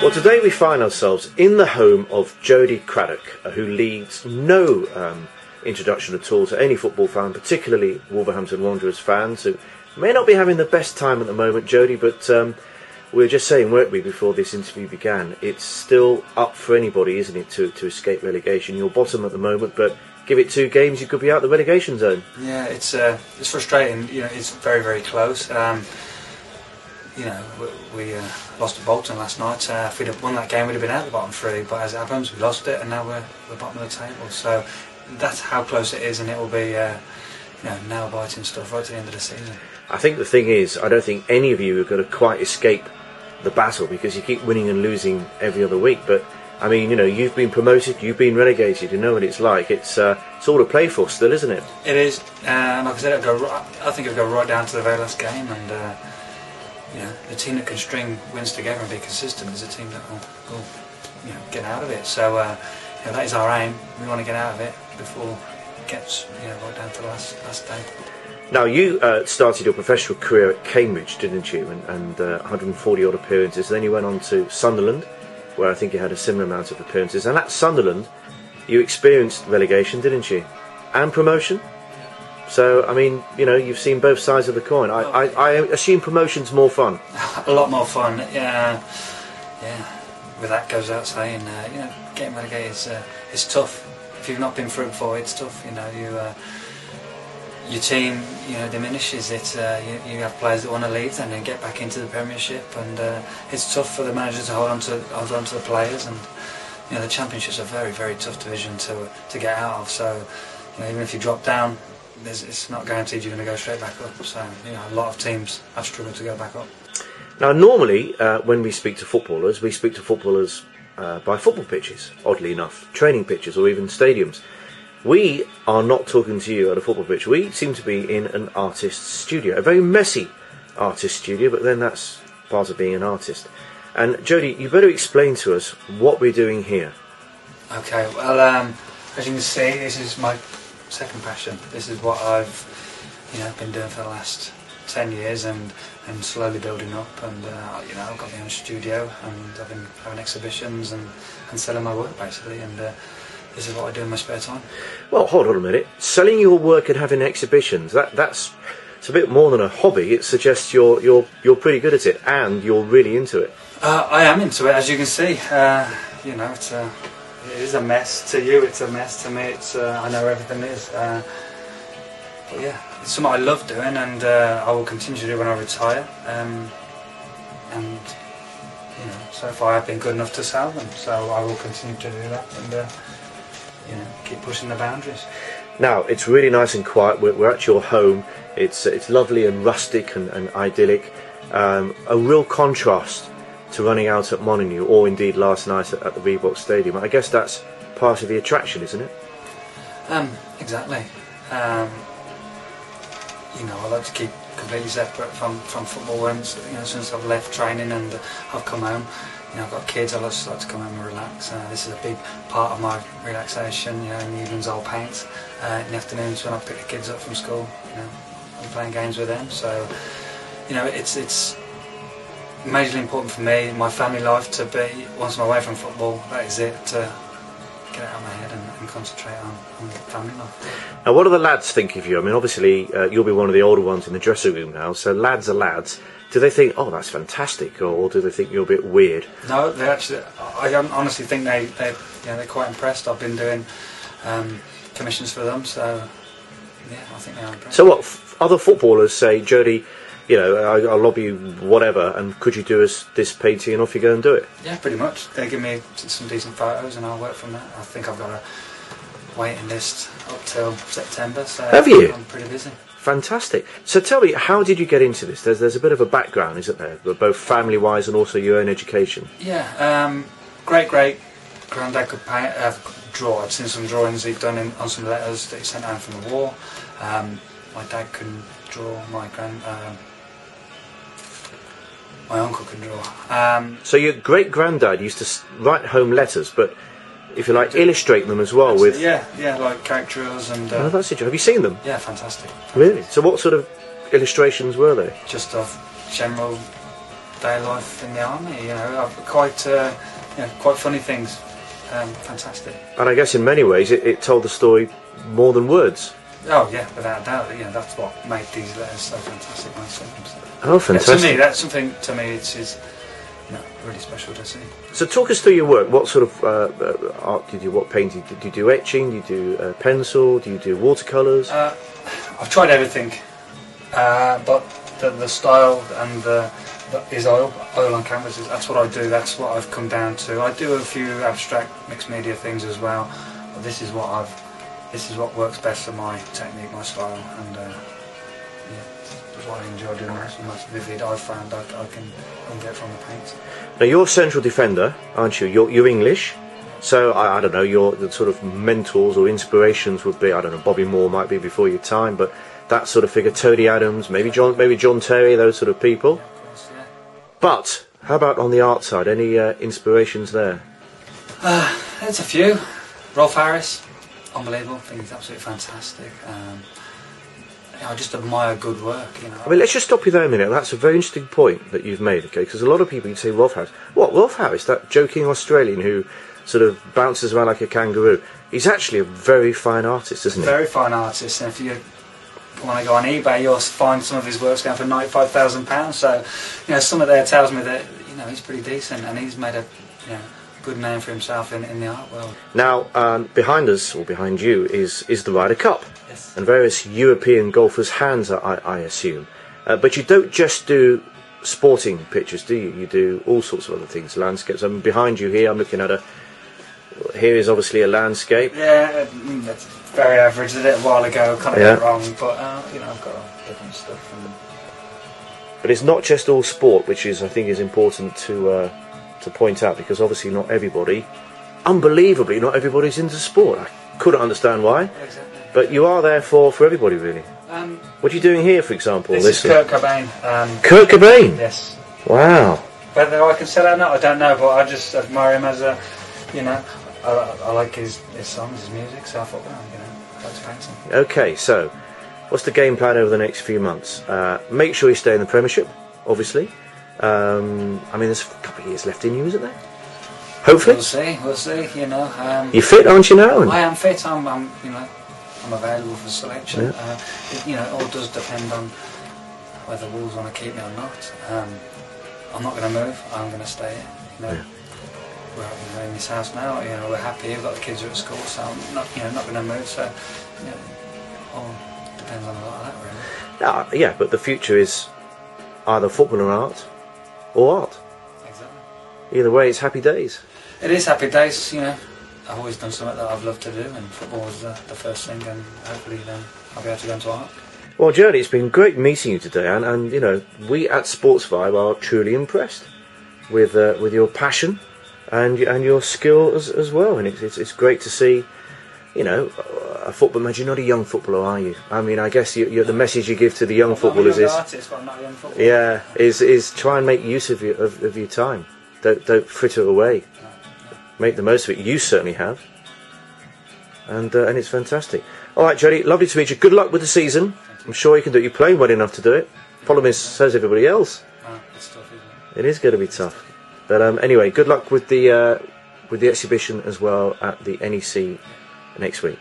Well, today we find ourselves in the home of Jody Craddock, who needs no introduction at all to any football fan, particularly Wolverhampton Wanderers fans, who may not be having the best time at the moment, Jody, but we were just saying, weren't we, before this interview began, it's still up for anybody, isn't it, to escape relegation. You're bottom at the moment, but give it 2 games, you could be out the relegation zone. Yeah, it's frustrating. You know, it's very, very close. You know, we lost to Bolton last night. If we'd have won that game, we'd have been out the bottom 3. But as it happens, we lost it, and now we're bottom of the table. So that's how close it is, and it will be, nail-biting stuff right to the end of the season. I think the thing is, I don't think any of you are going to quite escape the battle, because you keep winning and losing every other week. But I mean, you know, you've been promoted, you've been relegated, you know what it's like. It's all to play for still, isn't it? It is. Like I said, I think it'll go right down to the very last game, and the team that can string wins together and be consistent is a team that will get out of it. So that is our aim. We want to get out of it before it gets right down to the last day. Now, you started your professional career at Cambridge, didn't you? And 140 odd appearances. Then you went on to Sunderland, where I think you had a similar amount of appearances. And at Sunderland, you experienced relegation, didn't you? And promotion. So, I mean, you've seen both sides of the coin. I assume promotion's more fun. A lot more fun, yeah. With that goes out saying, getting relegated is tough. If you've not been through it before, it's tough. Your team, diminishes. You have players that want to leave and then get back into the Premiership, and it's tough for the manager to hold on to the players. And the Championship's a very, very tough division to get out of. So, even if you drop down, it's not guaranteed you're going to go straight back up. So, a lot of teams have struggled to go back up. Now, normally when we speak to footballers by football pitches. Oddly enough, training pitches or even stadiums. We are not talking to you at a football pitch. We seem to be in an artist's studio, a very messy artist studio, but then that's part of being an artist. And Jody, you better explain to us what we're doing here. Okay, well, as you can see, this is my second passion. This is what I've been doing for the last 10 years and slowly building up, and I've got my own studio, and I've been having exhibitions and selling my work basically, and this is what I do in my spare time. Well, hold on a minute. Selling your work and having exhibitions, it's a bit more than a hobby. It suggests you're pretty good at it, and you're really into it. I am into it, as you can see. It is a mess to you. It's a mess to me. I know everything is. But yeah, it's something I love doing, and I will continue to do when I retire. So far I've been good enough to sell them, so I will continue to do that, and keep pushing the boundaries. Now, it's really nice and quiet. We're at your home. It's lovely and rustic and idyllic. A real contrast to running out at Molineux, or indeed last night at the Reebok Stadium. I guess that's part of the attraction, isn't it? Exactly. I like to keep completely separate from football. Since I've left training and I've come home, I've got kids. I just like to come home and relax. This is a big part of my relaxation. In the evenings I'll paint. In the afternoons when I pick the kids up from school, I'm playing games with them. So, it's majorly important for me, my family life, to be, once I'm away from football, that is it, to get it out of my head and concentrate on family life. Now, what do the lads think of you? I mean, obviously, you'll be one of the older ones in the dressing room now, so lads are lads. Do they think, oh, that's fantastic, or do they think you're a bit weird? No, they actually, I honestly think they're quite impressed. I've been doing commissions for them, so yeah, I think they're impressed. So what, other footballers say, Jody, I'll lobby you whatever, and could you do us this painting, and off you go and do it? Yeah, pretty much. They give me some decent photos and I'll work from that. I think I've got a waiting list up till September, so have you? I'm pretty busy. Fantastic. So tell me, how did you get into this? There's a bit of a background, isn't there, both family-wise and also your own education? Yeah, great-great-granddad could draw. I've seen some drawings he'd done on some letters that he sent home from the war. My dad can draw. My uncle can draw. So your great-granddad used to write home letters, but if you like, illustrate them as well with... Yeah, like caricatures and... Oh, that's it. Have you seen them? Yeah, fantastic. Really? So what sort of illustrations were they? Just of general day life in the army. You know, I've quite funny things. Fantastic. And I guess in many ways it told the story more than words. Oh yeah, without a doubt. You know, that's what made these letters so fantastic when I sent them. So. Oh, fantastic! Yeah, to me, that's something. To me, it's really special to see. So talk us through your work. What sort of art do you do? What painting? Do you do etching? Do you do pencil? Do you do watercolours? I've tried everything, but the style and is oil on canvases. That's what I do. That's what I've come down to. I do a few abstract mixed media things as well, but this is what works best for my technique, my style, and what I enjoy doing. Most vivid I've found I can get from the paints. Now you're a central defender, aren't you? You're English, so I don't know. The sort of mentors or inspirations would be, I don't know, Bobby Moore might be before your time, but that sort of figure, Tony Adams, maybe John Terry, those sort of people. But how about on the art side? Any inspirations there? There's a few. Rolf Harris, unbelievable. I think he's absolutely fantastic. I just admire good work. You know. I mean, let's just stop you there a minute. That's a very interesting point that you've made. Okay, because a lot of people you say Rolf Harris. What, Rolf Harris? That joking Australian who sort of bounces around like a kangaroo. He's actually a very fine artist, isn't he? Very fine artist. And if you want to go on eBay, you'll find some of his works going for £95,000. So, you know, some of there tells me that he's pretty decent, and he's made a good name for himself in the art world. Now, behind us or behind you is the Ryder Cup, yes, and various European golfers' hands, I assume. But you don't just do sporting pictures, do you? You do all sorts of other things, landscapes. I mean, behind you here, I'm looking at here is obviously a landscape. Yeah, that's very average. I did it a while ago, kind of got it wrong, but I've got different stuff. But it's not just all sport, which I think is important to point out, because obviously not everybody, unbelievably, not everybody's into sport. I couldn't understand why. Exactly. But you are there for everybody, really. What are you doing here, for example? This is Kurt Cobain. Kurt Cobain? Yes. Wow. Whether I can sell it or not, I don't know, but I just admire him as a, I like his songs, his music, so I thought, I'd like to paint him. Okay, so what's the game plan over the next few months? Make sure you stay in the Premiership, obviously. I mean, there's a couple of years left in you, isn't there? Hopefully. We'll see. You're fit, aren't you now? I am fit. I'm available for selection. Yeah. It all does depend on whether Wolves want to keep me or not. I'm not going to move. I'm going to stay here. We're in this house now. We're happy. We've got the kids are at school, so I'm not going to move. So, all depends on a lot of that, really. Yeah, but the future is either football or art. Exactly. Either way, it's happy days. It is happy days. I've always done something that I've loved to do, and football was the first thing, and hopefully then I'll be able to go into art. Well, Jody, it's been great meeting you today, and we at Sportsvibe are truly impressed with your passion and your skill as well, and it's great to see, a football manager. You're not a young footballer, are you? I mean, I guess the message you give to the young footballers is, artist, but I'm not a young footballer. Yeah, is try and make use of your time. Don't fritter it away. Make the most of it. You certainly have, and it's fantastic. All right, Jody, lovely to meet you. Good luck with the season. I'm sure you can do it. You're playing well enough to do it. Problem is, so is everybody else. It's tough, isn't it? It is going to be tough. But anyway, good luck with the exhibition as well at the NEC next week.